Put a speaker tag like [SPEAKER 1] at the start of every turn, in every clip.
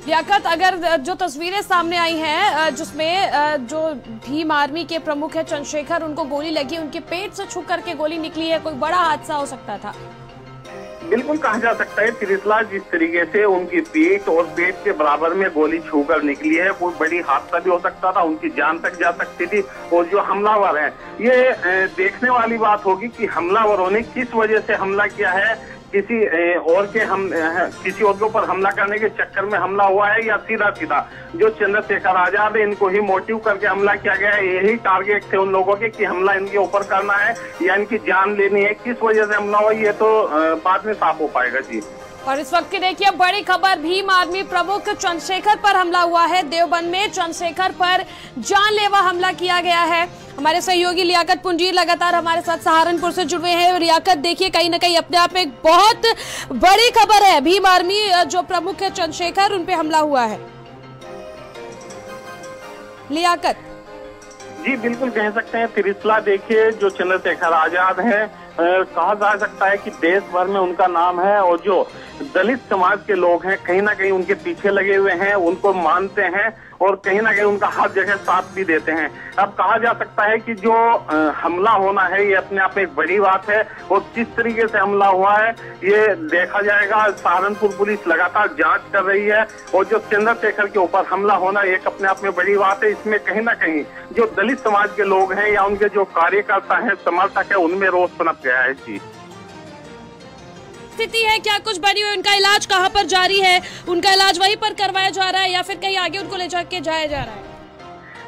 [SPEAKER 1] लियाकत, अगर जो तस्वीरें सामने आई हैं जिसमें जो भीम आर्मी के प्रमुख है चंद्रशेखर, उनको गोली लगी, उनके पेट से छू करके गोली निकली है, कोई बड़ा हादसा हो सकता था?
[SPEAKER 2] बिल्कुल कहा जा सकता है त्रिशला, जिस तरीके से उनकी पेट और पेट के बराबर में गोली छूकर निकली है, कोई बड़ी हादसा भी हो सकता था, उनकी जान तक जा सकती थी। और जो हमलावर है, ये देखने वाली बात होगी कि हमलावरों ने किस वजह से हमला किया है। किसी और के ऊपर हमला करने के चक्कर में हमला हुआ है, या सीधा सीधा जो चंद्रशेखर आजाद है इनको ही मोटिव करके हमला किया गया है। यही टारगेट थे उन लोगों के कि हमला इनके ऊपर करना है या इनकी जान लेनी है। किस वजह से हमला हुआ ये तो बाद में साफ हो पाएगा जी।
[SPEAKER 1] और इस वक्त की देखिए बड़ी खबर, भीम आर्मी प्रमुख चंद्रशेखर पर हमला हुआ है। देवबंद में चंद्रशेखर पर जानलेवा हमला किया गया है। हमारे सहयोगी लियाकत पुंजीर लगातार हमारे साथ सहारनपुर से जुड़े हैं। लियाकत, देखिए कहीं ना कहीं अपने आप में एक बहुत बड़ी खबर है, भीम आर्मी जो प्रमुख है चंद्रशेखर, उन पे हमला हुआ है। लियाकत
[SPEAKER 2] जी, बिल्कुल कह सकते हैं त्रिशला, देखिए जो चंद्रशेखर आजाद है, कहा जा सकता है कि देश भर में उनका नाम है। और जो दलित समाज के लोग हैं कहीं ना कहीं उनके पीछे लगे हुए हैं, उनको मानते हैं और कहीं ना कहीं उनका हर जगह साथ भी देते हैं। अब कहा जा सकता है कि जो हमला होना है ये अपने आप में एक बड़ी बात है, और किस तरीके से हमला हुआ है ये देखा जाएगा। सहारनपुर पुलिस लगातार जांच कर रही है, और जो चंद्रशेखर के ऊपर हमला होना एक अपने आप में बड़ी बात है। इसमें कहीं ना कहीं जो दलित समाज के लोग हैं या उनके जो कार्यकर्ता हैं, समर्थक है, उनमें रोष पनप गया है जी।
[SPEAKER 1] स्थिति है क्या कुछ बनी हुई? उनका इलाज कहाँ पर जारी है? उनका इलाज वहीं पर करवाया जा रहा है या फिर कहीं आगे उनको ले जाके जाया जा रहा है?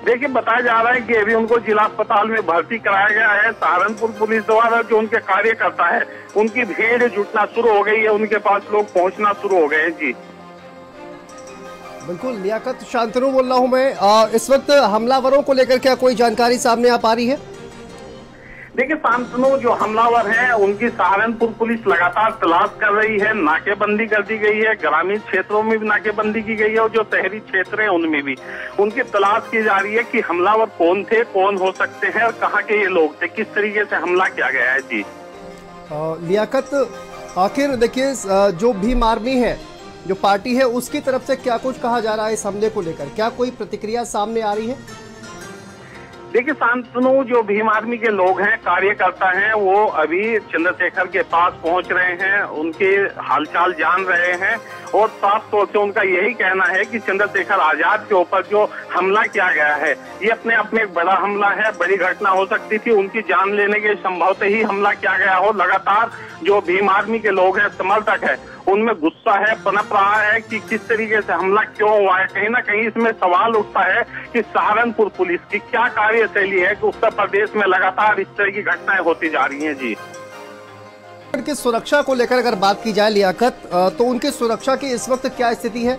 [SPEAKER 2] देखिए, बताया जा रहा है कि अभी उनको जिला अस्पताल में भर्ती कराया गया है। सहारनपुर पुलिस द्वारा जो उनके कार्यकर्ता है उनकी भीड़ जुटना शुरू हो गई है, उनके पास लोग पहुंचना शुरू हो गए हैं जी।
[SPEAKER 3] बिल्कुल लियाकत, शांतनु बोल रहा हूं मैं। इस वक्त हमलावरों को लेकर क्या कोई जानकारी सामने आ पा रही है?
[SPEAKER 2] देखिए शांतनु, जो हमलावर हैं उनकी सहारनपुर पुलिस लगातार तलाश कर रही है। नाकेबंदी कर दी गई है, ग्रामीण क्षेत्रों में भी नाकेबंदी की गई है, और जो शहरी क्षेत्र हैं उनमें भी उनकी तलाश की जा रही है कि हमलावर कौन थे, कौन हो सकते हैं और कहाँ के ये लोग थे, किस तरीके से हमला किया गया है जी।
[SPEAKER 3] लियाकत, आखिर देखिए जो भीम आर्मी है, जो पार्टी है, उसकी तरफ से क्या कुछ कहा जा रहा है इस हमले को लेकर? क्या कोई प्रतिक्रिया सामने आ रही है?
[SPEAKER 2] देखिए शांतनु, जो भीम आर्मी के लोग हैं, कार्यकर्ता हैं, वो अभी चंद्रशेखर के पास पहुंच रहे हैं, उनके हालचाल जान रहे हैं, और साफ तौर से उनका यही कहना है कि चंद्रशेखर आजाद के ऊपर जो हमला किया गया है ये अपने आप में एक बड़ा हमला है, बड़ी घटना हो सकती थी, उनकी जान लेने के संभव से ही हमला किया गया हो। लगातार जो भीम आर्मी के लोग हैं, समर्थक है, उनमें गुस्सा है, पनप रहा है कि किस तरीके से हमला क्यों हुआ है। कहीं ना कहीं इसमें सवाल उठता है कि सहारनपुर पुलिस की क्या कार्यशैली है कि उत्तर प्रदेश में लगातार इस तरह की घटनाएं होती जा रही हैं जी।
[SPEAKER 3] उनकी सुरक्षा को लेकर अगर बात की जाए लियाकत, तो उनकी सुरक्षा की इस वक्त क्या स्थिति है?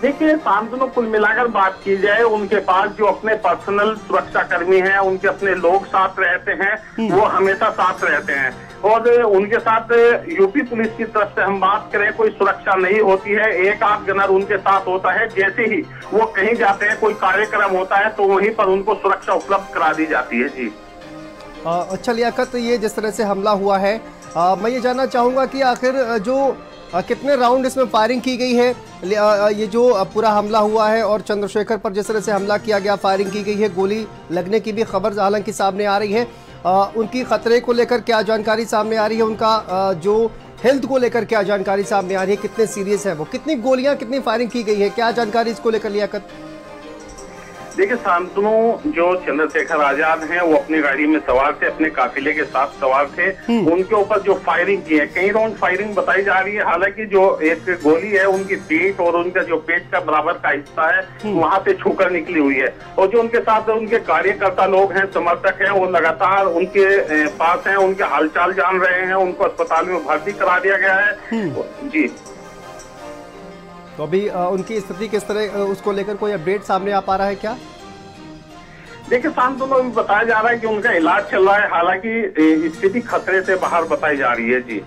[SPEAKER 2] देखिए शांतनु, कुल मिलाकर बात की जाए, उनके पास जो अपने पर्सनल सुरक्षा कर्मी हैं, उनके अपने लोग साथ रहते हैं, वो हमेशा साथ रहते हैं। और उनके साथ यूपी पुलिस की तरफ से हम बात करें, कोई सुरक्षा नहीं होती है। एक आध गनर उनके साथ होता है, जैसे ही वो कहीं जाते हैं, कोई कार्यक्रम होता है तो वहीं पर उनको सुरक्षा उपलब्ध करा दी जाती है जी।
[SPEAKER 3] अच्छा लियाकत, ये जिस तरह से हमला हुआ है, मैं ये जानना चाहूंगा कि आखिर जो कितने राउंड इसमें फायरिंग की गई है? ये जो पूरा हमला हुआ है और चंद्रशेखर पर जिस तरह से हमला किया गया, फायरिंग की गई है, गोली लगने की भी खबर हालांकि सामने आ रही है। उनकी खतरे को लेकर क्या जानकारी सामने आ रही है? उनका जो हेल्थ को लेकर क्या जानकारी सामने आ रही है? कितने सीरियस है वो? कितनी गोलियां, कितनी फायरिंग की गई है? क्या जानकारी इसको लेकर लियाकत?
[SPEAKER 2] देखिए शांतनु, जो चंद्रशेखर आजाद हैं वो अपनी गाड़ी में सवार थे, अपने काफिले के साथ सवार थे। उनके ऊपर जो फायरिंग की है, कई राउंड फायरिंग बताई जा रही है। हालांकि जो एक गोली है उनकी पीठ और उनका जो पेट का बराबर का हिस्सा है वहां से छूकर निकली हुई है। और जो उनके साथ उनके कार्यकर्ता लोग हैं, समर्थक हैं, वो लगातार उनके पास हैं, उनके हालचाल जान रहे हैं, उनको अस्पताल में भर्ती करा दिया गया है जी।
[SPEAKER 3] तो अभी उनकी स्थिति किस तरह, उसको लेकर कोई अपडेट सामने आ पा रहा है क्या?
[SPEAKER 2] देखिए शांतनु, बताया जा रहा है कि उनका इलाज चल रहा है, हालांकि स्थिति खतरे से बाहर बताई जा रही है जी।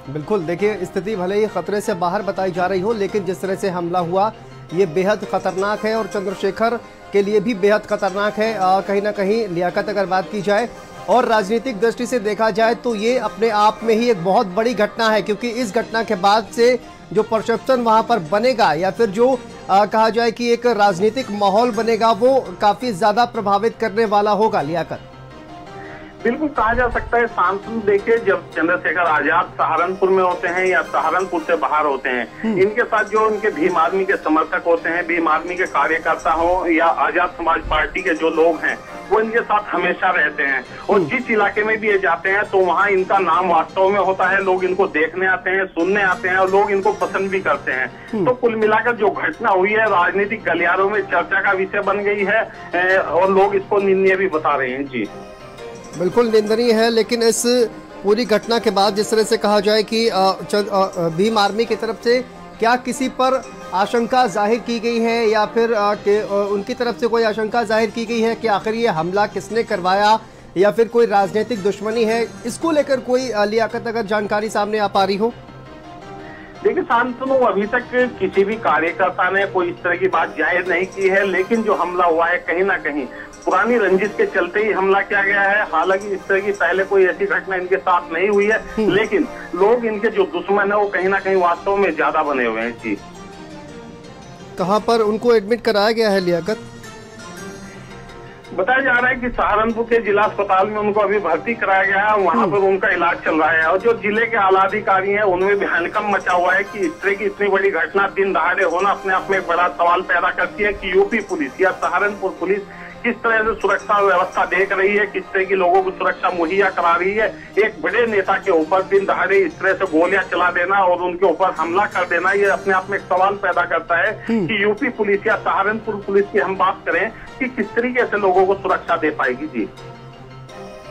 [SPEAKER 3] बिल्कुल, देखिए स्थिति भले ही खतरे से बाहर बताई जा रही हो, लेकिन जिस तरह से हमला हुआ ये बेहद खतरनाक है और चंद्रशेखर के लिए भी बेहद खतरनाक है। कहीं ना कहीं लियाकत, अगर बात की जाए और राजनीतिक दृष्टि से देखा जाए तो ये अपने आप में ही एक बहुत बड़ी घटना है, क्योंकि इस घटना के बाद से जो परसेप्शन वहां पर बनेगा या फिर जो कहा जाए कि एक राजनीतिक माहौल बनेगा वो काफी ज्यादा प्रभावित करने वाला होगा। लियाकत,
[SPEAKER 2] बिल्कुल कहा जा सकता है। सांसद देखिए, जब चंद्रशेखर आजाद सहारनपुर में होते हैं या सहारनपुर से बाहर होते हैं, इनके साथ जो उनके भीम आर्मी के समर्थक होते हैं, भीम आर्मी के कार्यकर्ता हो या आजाद समाज पार्टी के जो लोग हैं, वो इनके साथ हमेशा रहते हैं। और जिस इलाके में भी ये जाते हैं तो वहाँ इनका नाम वास्तव में होता है। लोग इनको देखने आते हैं, सुनने आते हैं और लोग इनको पसंद भी करते हैं। तो कुल मिलाकर जो घटना हुई है राजनीतिक गलियारों में चर्चा का विषय बन गई है और लोग इसको निंदनीय भी बता रहे हैं। जी
[SPEAKER 3] बिल्कुल निंदनीय है, लेकिन इस पूरी घटना के बाद जिस तरह से कहा जाए कि भीम आर्मी की तरफ से क्या किसी पर आशंका जाहिर की गई है या फिर उनकी तरफ से कोई आशंका जाहिर की गई है कि आखिर ये हमला किसने करवाया या फिर कोई राजनीतिक दुश्मनी है, इसको लेकर कोई लियाकत अगर जानकारी सामने आ पा रही हो?
[SPEAKER 2] देखिए शांतनु, अभी तक किसी भी कार्यकर्ता ने कोई इस तरह की बात जाहिर नहीं की है, लेकिन जो हमला हुआ है कहीं ना कहीं पुरानी रंजिश के चलते ही हमला किया गया है। हालांकि इस तरह की पहले कोई ऐसी घटना इनके साथ नहीं हुई है, लेकिन लोग इनके जो दुश्मन है वो कहीं ना कहीं वास्तव में ज्यादा बने हुए हैं। जी,
[SPEAKER 3] कहाँ पर उनको एडमिट कराया गया है लियाकत?
[SPEAKER 2] बताया जा रहा है कि सहारनपुर के जिला अस्पताल में उनको अभी भर्ती कराया गया है, वहां पर उनका इलाज चल रहा है। और जो जिले के आला अधिकारी हैं उनमें भी हड़कंप मचा हुआ है कि इस तरह की इतनी बड़ी घटना दिन दहाड़े होना अपने आप में एक बड़ा सवाल पैदा करती है कि यूपी पुलिस या सहारनपुर पुलिस किस तरह से सुरक्षा व्यवस्था देख रही है, किस तरह की लोगों को सुरक्षा मुहैया करा रही है। एक बड़े नेता के ऊपर दिन दहाड़े इस तरह से गोलियां चला देना और उनके ऊपर हमला कर देना, ये अपने आप में एक सवाल पैदा करता है कि यूपी पुलिस या सहारनपुर पुलिस की हम बात करें कि किस तरीके से लोगों को सुरक्षा दे पाएगी। जी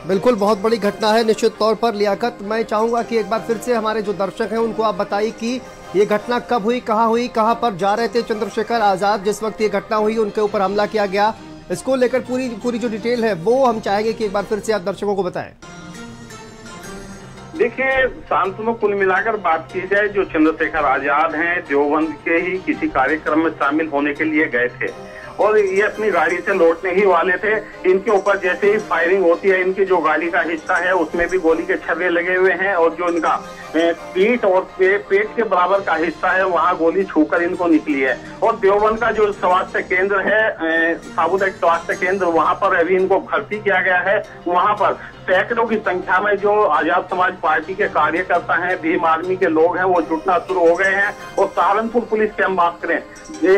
[SPEAKER 3] बिल्कुल, बहुत बड़ी घटना है निश्चित तौर पर। लियाकत, मैं चाहूंगा कि एक बार फिर से हमारे जो दर्शक हैं उनको आप बताइए कि ये घटना कब हुई, कहाँ पर जा रहे थे चंद्रशेखर आजाद जिस वक्त ये घटना हुई, उनके ऊपर हमला किया गया, इसको लेकर पूरी जो डिटेल है वो हम चाहेंगे कि एक बार फिर से आप दर्शकों को बताएं।
[SPEAKER 2] देखिए शांतनु, कुल मिलाकर बात की जाए, जो चंद्रशेखर आजाद हैं देवबंद के ही किसी कार्यक्रम में शामिल होने के लिए गए थे और ये अपनी गाड़ी से लौटने ही वाले थे। इनके ऊपर जैसे ही फायरिंग होती है, इनकी जो गाड़ी का हिस्सा है उसमें भी गोली के छर्रे लगे हुए हैं और जो इनका पीठ और पेट के बराबर का हिस्सा है वहां गोली छूकर इनको निकली है। और देवबंद का जो स्वास्थ्य केंद्र है, सामुदायिक स्वास्थ्य केंद्र, वहां पर अभी इनको भर्ती किया गया है। वहां पर सैकड़ों की संख्या में जो आजाद समाज पार्टी के कार्यकर्ता हैं, भीम आर्मी के लोग हैं, वो जुटना शुरू हो गए हैं। और सहारनपुर पुलिस की हम बात करें,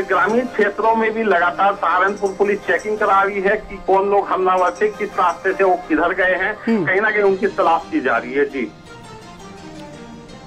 [SPEAKER 2] ग्रामीण क्षेत्रों में भी लगातार सहारनपुर पुलिस चेकिंग करा रही है कि कौन लोग हमलावर थे, किस रास्ते से वो किधर गए हैं, कहीं ना कहीं उनकी तलाश की जा रही है। जी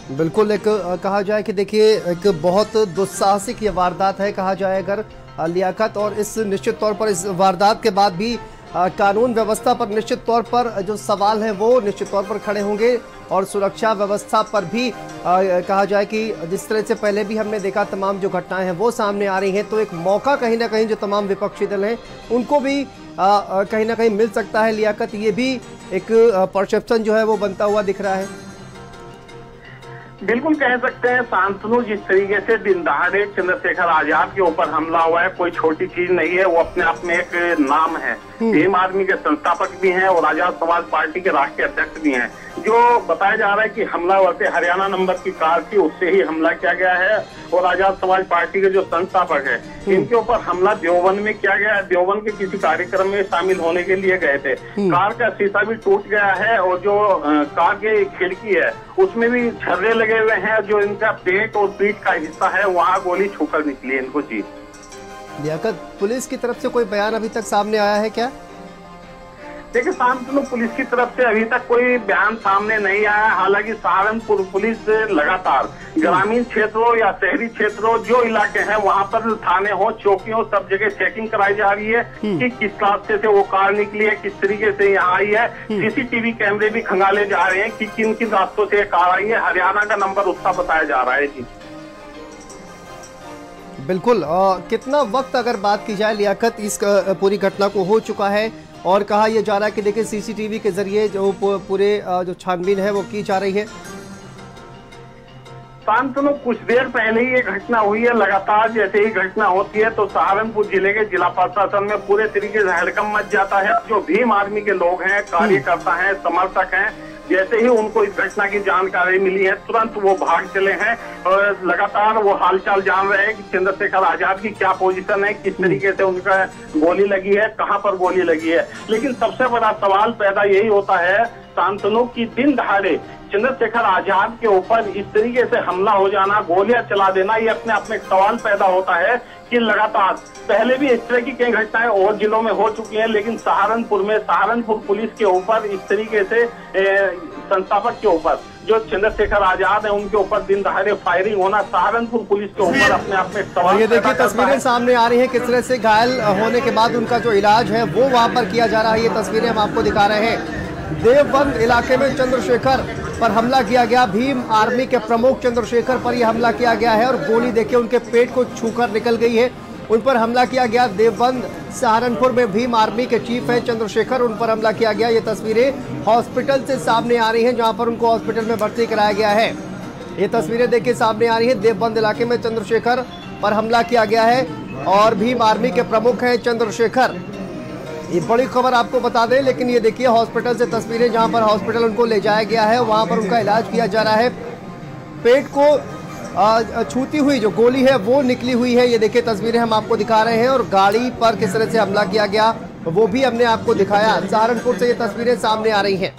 [SPEAKER 3] बिल्कुल, एक कहा जाए कि देखिए एक बहुत दुस्साहसिक ये वारदात है कहा जाए अगर लियाकत, और इस निश्चित तौर पर इस वारदात के बाद भी कानून व्यवस्था पर निश्चित तौर पर जो सवाल है वो निश्चित तौर पर खड़े होंगे और सुरक्षा व्यवस्था पर भी कहा जाए कि जिस तरह से पहले भी हमने देखा तमाम जो घटनाएं हैं वो सामने आ रही हैं, तो एक मौका कहीं ना कहीं जो तमाम विपक्षी दल हैं उनको भी कहीं ना कहीं मिल सकता है। लियाकत, ये भी एक परसेप्शन जो है वो बनता हुआ दिख रहा है।
[SPEAKER 2] बिल्कुल कह सकते हैं शांतनु, जिस तरीके से दिन दहाड़े चंद्रशेखर आजाद के ऊपर हमला हुआ है कोई छोटी चीज नहीं है, वो अपने आप में एक नाम है। भीम आर्मी के संस्थापक भी हैं और आजाद समाज पार्टी के राष्ट्रीय अध्यक्ष भी हैं। जो बताया जा रहा है कि हमलावर से हरियाणा नंबर की कार थी, उससे ही हमला किया गया है और आजाद समाज पार्टी के जो संस्थापक है इनके ऊपर हमला देवबंद में किया गया है। देवबंद के किसी कार्यक्रम में शामिल होने के लिए गए थे, कार का शीशा भी टूट गया है और जो कार की खिड़की है उसमें भी छर्रे लगे हुए हैं। जो इनका पेट और पीठ का हिस्सा है वहाँ गोली छूकर निकली इनको। जी
[SPEAKER 3] लियाकत, पुलिस की तरफ से कोई बयान अभी तक सामने आया है क्या?
[SPEAKER 2] देखिए शांतनु, पुलिस की तरफ से अभी तक कोई बयान सामने नहीं आया। हालांकि सहारनपुर पुलिस लगातार ग्रामीण क्षेत्रों या शहरी क्षेत्रों जो इलाके हैं वहां पर थाने हो, चौकी हो, सब जगह चेकिंग कराई जा रही है कि किस रास्ते से वो कार निकली है, किस तरीके से यहाँ आई है। सीसीटीवी कैमरे भी खंगाले जा रहे हैं कि किन किन रास्तों से कार आई है। हरियाणा का नंबर उसका बताया जा रहा है। जी
[SPEAKER 3] बिल्कुल, कितना वक्त अगर बात की जाए लियाकत इस पूरी घटना को हो चुका है और कहा यह जा रहा है कि देखिए सीसीटीवी के जरिए जो पूरे जो छानबीन है वो की जा रही है।
[SPEAKER 2] शांतनु, कुछ देर पहले ही ये घटना हुई है। लगातार जैसे ही घटना होती है तो सहारनपुर जिले के जिला प्रशासन में पूरे तरीके से हड़कंप मच जाता है। जो भीम आर्मी के लोग हैं, कार्यकर्ता हैं, समर्थक हैं, जैसे ही उनको इस घटना की जानकारी मिली है तुरंत वो भाग चले हैं और लगातार वो हालचाल जान रहे हैं कि चंद्रशेखर आजाद की क्या पोजीशन है, किस तरीके से उनका गोली लगी है, कहां पर गोली लगी है। लेकिन सबसे बड़ा सवाल पैदा यही होता है शांतनु की दिन दहाड़े चंद्रशेखर आजाद के ऊपर इस तरीके से हमला हो जाना, गोलियां चला देना, ये अपने आप में एक सवाल पैदा होता है कि लगातार पहले भी इस तरह की कई घटनाएं और जिलों में हो चुकी हैं, लेकिन सहारनपुर पुलिस के ऊपर इस तरीके से संस्थापक के ऊपर जो चंद्रशेखर आजाद है उनके ऊपर दिन दहाड़े फायरिंग होना सहारनपुर पुलिस के ऊपर अपने आप में एक सवाल।
[SPEAKER 3] ये देखिए तस्वीरें सामने आ रही हैं, किस तरह से घायल होने के बाद उनका जो इलाज है वो वहां पर किया जा रहा है। ये तस्वीरें हम आपको दिखा रहे हैं। देवबंद इलाके में चंद्रशेखर पर हमला किया गया। भीम आर्मी के प्रमुख चंद्रशेखर पर यह हमला किया गया है और गोली देखिए उनके पेट को छूकर निकल गई है। उन पर हमला किया गया। देवबंद सहारनपुर में भीम आर्मी के चीफ है चंद्रशेखर, उन पर हमला किया गया। ये तस्वीरें हॉस्पिटल से सामने आ रही हैं जहां पर उनको हॉस्पिटल में भर्ती कराया गया है। ये तस्वीरें देखिए सामने आ रही है। देवबंद इलाके में चंद्रशेखर पर हमला किया गया है और भीम आर्मी के प्रमुख हैं चंद्रशेखर। ये बड़ी खबर आपको बता दें, लेकिन ये देखिए हॉस्पिटल से तस्वीरें जहां पर हॉस्पिटल उनको ले जाया गया है, वहां पर उनका इलाज किया जा रहा है। पेट को छूती हुई जो गोली है वो निकली हुई है। ये देखिए तस्वीरें हम आपको दिखा रहे हैं और गाड़ी पर किस तरह से हमला किया गया वो भी हमने आपको दिखाया। सहारनपुर से ये तस्वीरें सामने आ रही हैं।